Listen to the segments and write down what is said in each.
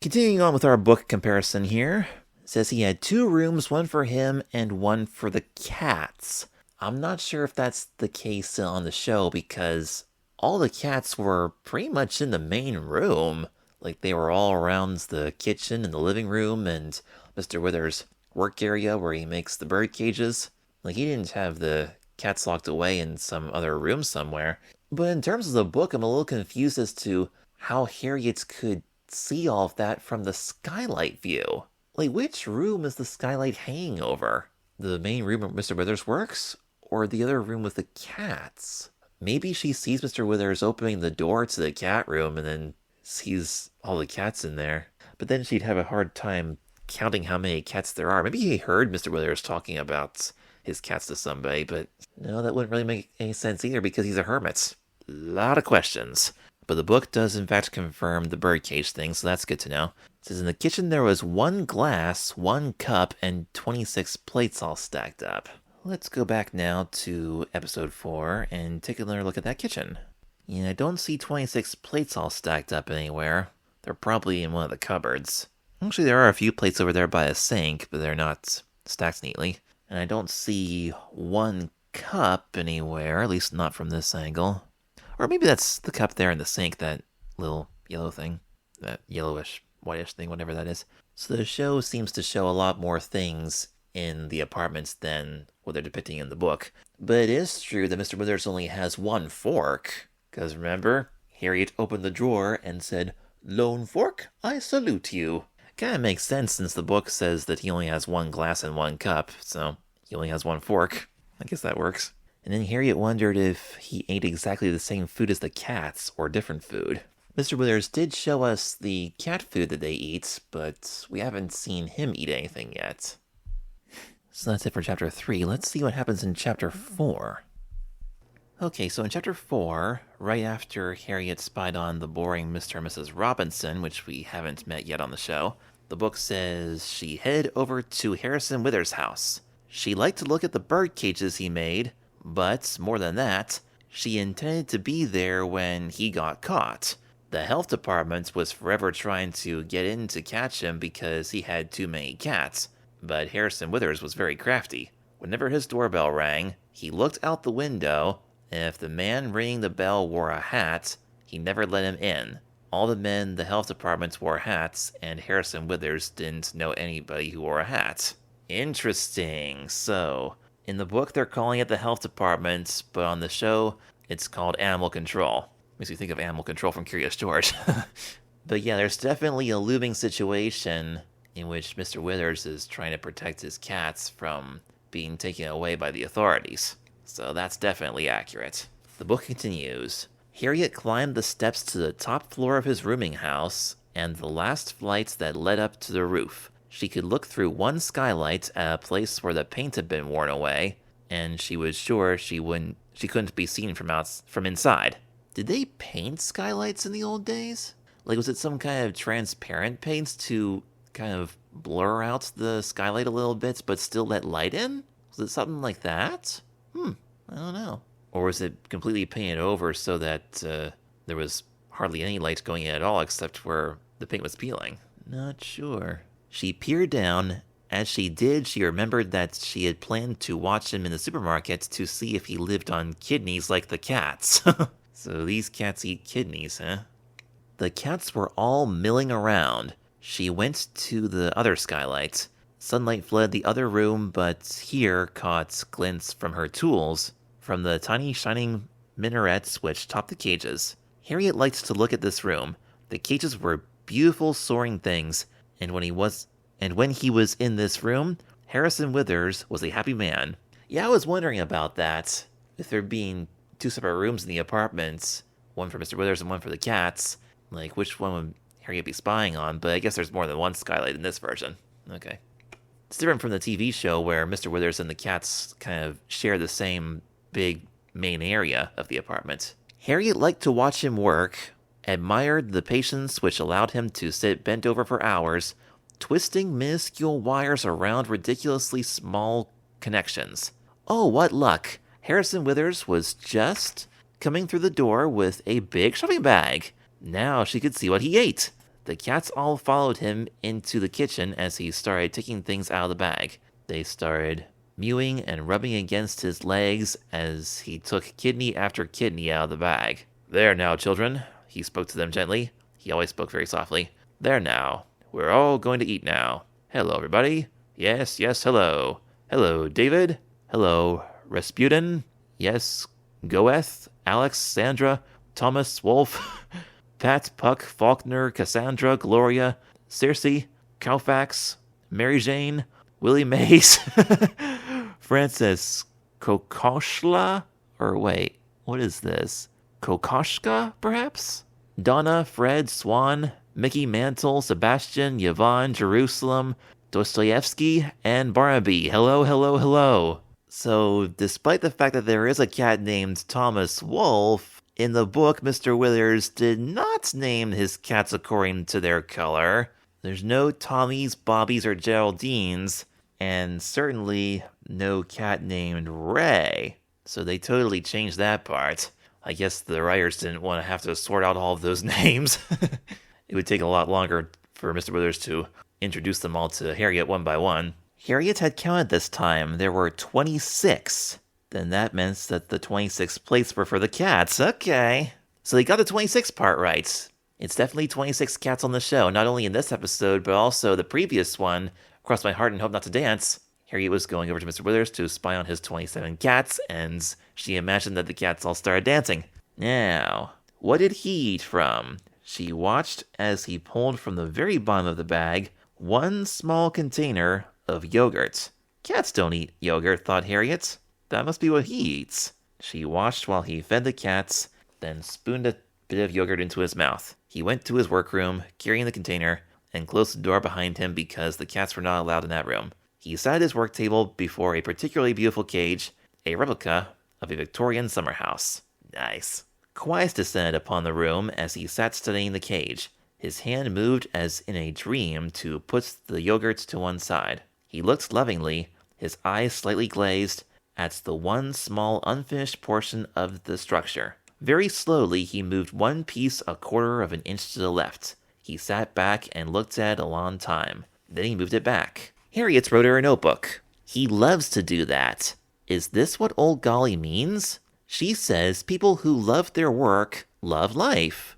Continuing on with our book comparison here, it says he had two rooms, one for him and one for the cats. I'm not sure if that's the case on the show because all the cats were pretty much in the main room. Like they were all around the kitchen and the living room and Mr. Withers' work area where he makes the bird cages. Like he didn't have the cats locked away in some other room somewhere. But in terms of the book, I'm a little confused as to how Harriet could see all of that from the skylight view. Like, which room is the skylight hanging over? The main room where Mr. Withers works? Or the other room with the cats? Maybe she sees Mr. Withers opening the door to the cat room and then sees all the cats in there. But then she'd have a hard time counting how many cats there are. Maybe he heard Mr. Withers talking about his cats to somebody, but no, that wouldn't really make any sense either because he's a hermit. A lot of questions. But the book does in fact confirm the birdcage thing, so that's good to know. It says in the kitchen there was one glass, one cup, and 26 plates all stacked up. Let's go back now to episode 4 and take another look at that kitchen. Yeah, I don't see 26 plates all stacked up anywhere. They're probably in one of the cupboards. Actually, there are a few plates over there by a sink, but they're not stacked neatly. And I don't see one cup anywhere, at least not from this angle. Or maybe that's the cup there in the sink, that little yellow thing. That yellowish, whitish thing, whatever that is. So the show seems to show a lot more things in the apartments than what they're depicting in the book. But it is true that Mr. Withers only has one fork. Because remember, Harriet opened the drawer and said, "Lone fork, I salute you." Kinda makes sense since the book says that he only has one glass and one cup, so he only has one fork. I guess that works. And then Harriet wondered if he ate exactly the same food as the cats, or different food. Mr. Withers did show us the cat food that they eat, but we haven't seen him eat anything yet. So that's it for chapter 3. Let's see what happens in chapter 4. Okay, so in chapter 4, right after Harriet spied on the boring Mr. and Mrs. Robinson, which we haven't met yet on the show, the book says she headed over to Harrison Withers' house. She liked to look at the bird cages he made, but more than that, she intended to be there when he got caught. The health department was forever trying to get in to catch him because he had too many cats, but Harrison Withers was very crafty. Whenever his doorbell rang, he looked out the window, and if the man ringing the bell wore a hat, he never let him in. All the men in the health department wore hats, and Harrison Withers didn't know anybody who wore a hat. Interesting. So, in the book they're calling it the health department, but on the show it's called animal control. Makes me think of Animal Control from Curious George. But yeah, there's definitely a looming situation in which Mr. Withers is trying to protect his cats from being taken away by the authorities. So that's definitely accurate. The book continues. Harriet climbed the steps to the top floor of his rooming house and the last flights that led up to the roof. She could look through one skylight at a place where the paint had been worn away, and she was sure she couldn't be seen from inside. Did they paint skylights in the old days? Like, was it some kind of transparent paint to kind of blur out the skylight a little bit, but still let light in? Was it something like that? I don't know. Or was it completely painted over so that there was hardly any light going in at all except where the paint was peeling? Not sure. She peered down. As she did, she remembered that she had planned to watch him in the supermarket to see if he lived on kidneys like the cats. So these cats eat kidneys, huh? The cats were all milling around. She went to the other skylight. Sunlight flooded the other room, but here caught glints from her tools, from the tiny shining minarets which topped the cages. Harriet liked to look at this room. The cages were beautiful soaring things, and when he was in this room, Harrison Withers was a happy man. Yeah, I was wondering about that. If there being two separate rooms in the apartment, one for Mr. Withers and one for the cats, like which one would Harriet be spying on? But I guess there's more than one skylight in this version. Okay. It's different from the TV show where Mr. Withers and the cats kind of share the same big main area of the apartment. Harriet liked to watch him work, admired the patience which allowed him to sit bent over for hours, twisting minuscule wires around ridiculously small connections. Oh, what luck! Harrison Withers was just coming through the door with a big shopping bag. Now she could see what he ate. The cats all followed him into the kitchen as he started taking things out of the bag. They started mewing and rubbing against his legs as he took kidney after kidney out of the bag. "There now, children," he spoke to them gently. He always spoke very softly. "There now. We're all going to eat now. Hello, everybody. Yes, hello. Hello, David. Hello, Rasputin. Yes, Goeth, Alex, Sandra, Thomas, Wolf, Pat, Puck, Faulkner, Cassandra, Gloria, Circe, Koufax, Mary Jane, Willie Mays, Francis, Kokoshla? Or wait, what is this? Kokoshka, perhaps? Donna, Fred, Swan, Mickey Mantle, Sebastian, Yvonne, Jerusalem, Dostoevsky, and Barnaby. Hello. So, despite the fact that there is a cat named Thomas Wolfe, in the book, Mr. Withers did not name his cats according to their color. There's no Tommies, Bobbies, or Geraldines, and certainly no cat named Ray. So they totally changed that part. I guess the writers didn't want to have to sort out all of those names. It would take a lot longer for Mr. Withers to introduce them all to Harriet one by one. Harriet had counted this time. There were 26. Then that meant that the 26 plates were for the cats. Okay. So they got the 26 part right. It's definitely 26 cats on the show, not only in this episode, but also the previous one, Cross My Heart and Hope Not to Dance. Harriet was going over to Mr. Withers to spy on his 27 cats, and she imagined that the cats all started dancing. Now, what did he eat from? She watched as he pulled from the very bottom of the bag one small container of yogurt. Cats don't eat yogurt, thought Harriet. That must be what he eats. She watched while he fed the cats, then spooned a bit of yogurt into his mouth. He went to his workroom, carrying the container, and closed the door behind him because the cats were not allowed in that room. He sat at his work table before a particularly beautiful cage, a replica of a Victorian summer house. Nice. Quiet descended upon the room as he sat studying the cage. His hand moved as in a dream to put the yogurts to one side. He looked lovingly, his eyes slightly glazed, at the one small unfinished portion of the structure. Very slowly he moved one piece a quarter of an inch to the left. He sat back and looked at it a long time. Then he moved it back. Harriet wrote her a notebook. He loves to do that. Is this what Old Golly means? She says people who love their work love life.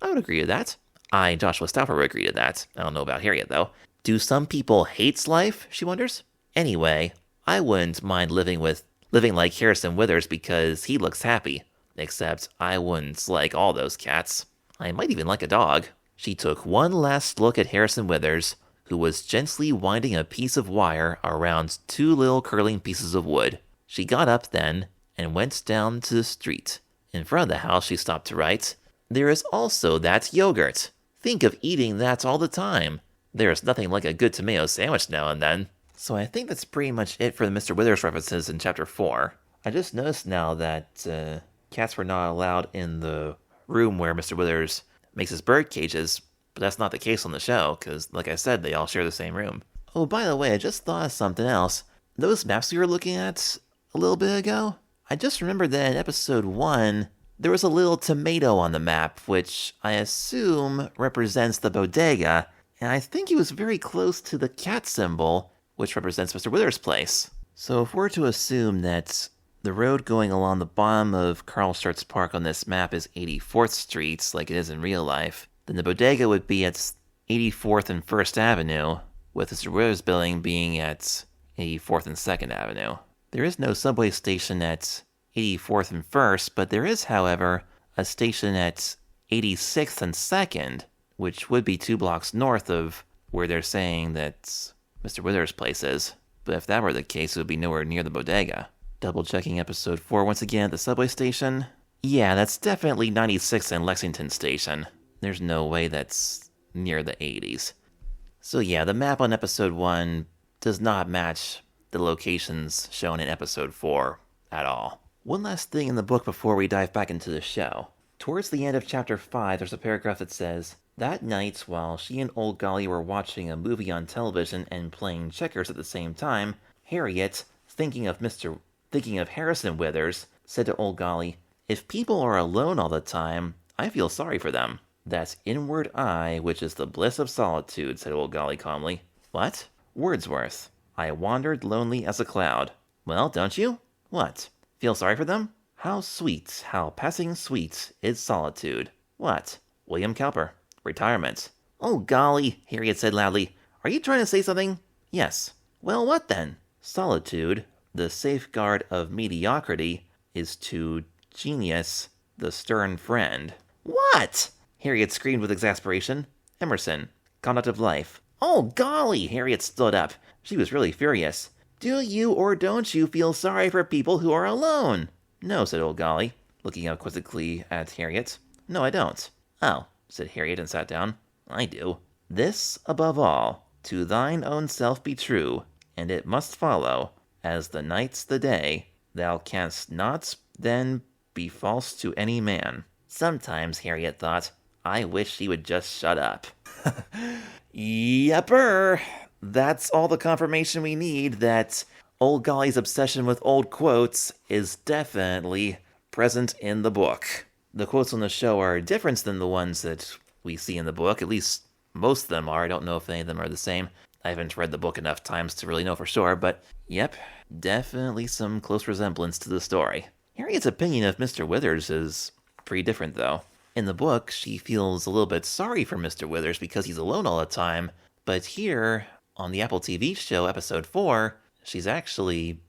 I would agree to that. I, Joshua Stauffer, would agree to that. I don't know about Harriet, though. Do some people hate life, she wonders? Anyway, I wouldn't mind living like Harrison Withers because he looks happy. Except I wouldn't like all those cats. I might even like a dog. She took one last look at Harrison Withers, who was gently winding a piece of wire around two little curling pieces of wood. She got up then and went down to the street. In front of the house, she stopped to write, "There is also that yogurt. Think of eating that all the time. There is nothing like a good tomato sandwich now and then." So I think that's pretty much it for the Mr. Withers references in Chapter 4. I just noticed now that cats were not allowed in the room where Mr. Withers makes his bird cages, but that's not the case on the show, because, like I said, they all share the same room. Oh, by the way, I just thought of something else. Those maps we were looking at a little bit ago, I just remembered that in Episode 1, there was a little tomato on the map, which I assume represents the bodega, and I think it was very close to the cat symbol, which represents Mr. Withers' place. So if we're to assume that the road going along the bottom of Carl Schurz Park on this map is 84th Street, like it is in real life, then the bodega would be at 84th and 1st Avenue, with Mr. Withers' building being at 84th and 2nd Avenue. There is no subway station at 84th and 1st, but there is, however, a station at 86th and 2nd, which would be 2 blocks north of where they're saying that Mr. Withers' place is. But if that were the case, it would be nowhere near the bodega. Double checking Episode 4 once again at the subway station. Yeah, that's definitely 96th and Lexington Station. There's no way that's near the 80s. So yeah, the map on Episode 1 does not match the locations shown in Episode 4 at all. One last thing in the book before we dive back into the show. Towards the end of Chapter 5, there's a paragraph that says, "That night, while she and Old Golly were watching a movie on television and playing checkers at the same time, Harriet, thinking of Harrison Withers, said to Old Golly, 'If people are alone all the time, I feel sorry for them.' That inward eye which is the bliss of solitude, said old Golly calmly. What? Wordsworth. I wandered lonely as a cloud. Well, don't you? What? Feel sorry for them? How sweet, how passing sweet is solitude. What? William Cowper. Retirement. Oh, golly, Harriet said loudly. Are you trying to say something? Yes. Well, what then? Solitude, the safeguard of mediocrity, is to genius the stern friend. What? Harriet screamed with exasperation. Emerson. Conduct of Life. Oh, golly! Harriet stood up. She was really furious. Do you or don't you feel sorry for people who are alone? No, said old Golly, looking up quizzically at Harriet. No, I don't. Oh, said Harriet and sat down. I do. This, above all, to thine own self be true, and it must follow, as the night's the day, thou canst not then be false to any man. Sometimes, Harriet thought, I wish she would just shut up. Yepper! That's all the confirmation we need that old Golly's obsession with old quotes is definitely present in the book. The quotes on the show are different than the ones that we see in the book. At least most of them are. I don't know if any of them are the same. I haven't read the book enough times to really know for sure, but yep, definitely some close resemblance to the story. Harriet's opinion of Mr. Withers is pretty different, though. In the book, she feels a little bit sorry for Mr. Withers because he's alone all the time, but here, on the Apple TV show, episode 4, she's actually,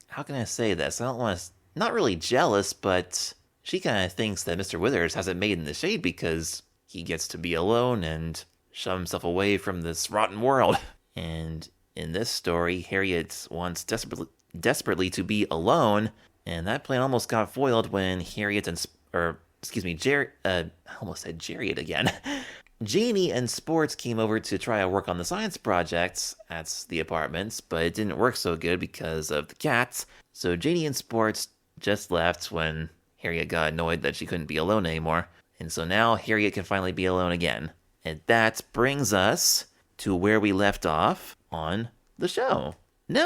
how can I say this? I don't want to, not really jealous, but she kind of thinks that Mr. Withers hasn't made in the shade because he gets to be alone and shove himself away from this rotten world. And in this story, Harriet wants desperately to be alone, and that plan almost got foiled when Harriet and, I almost said Jarriet again. Janie and Sports came over to try to work on the science projects at the apartments, but it didn't work so good because of the cats. So Janie and Sports just left when Harriet got annoyed that she couldn't be alone anymore. And so now Harriet can finally be alone again. And that brings us to where we left off on the show.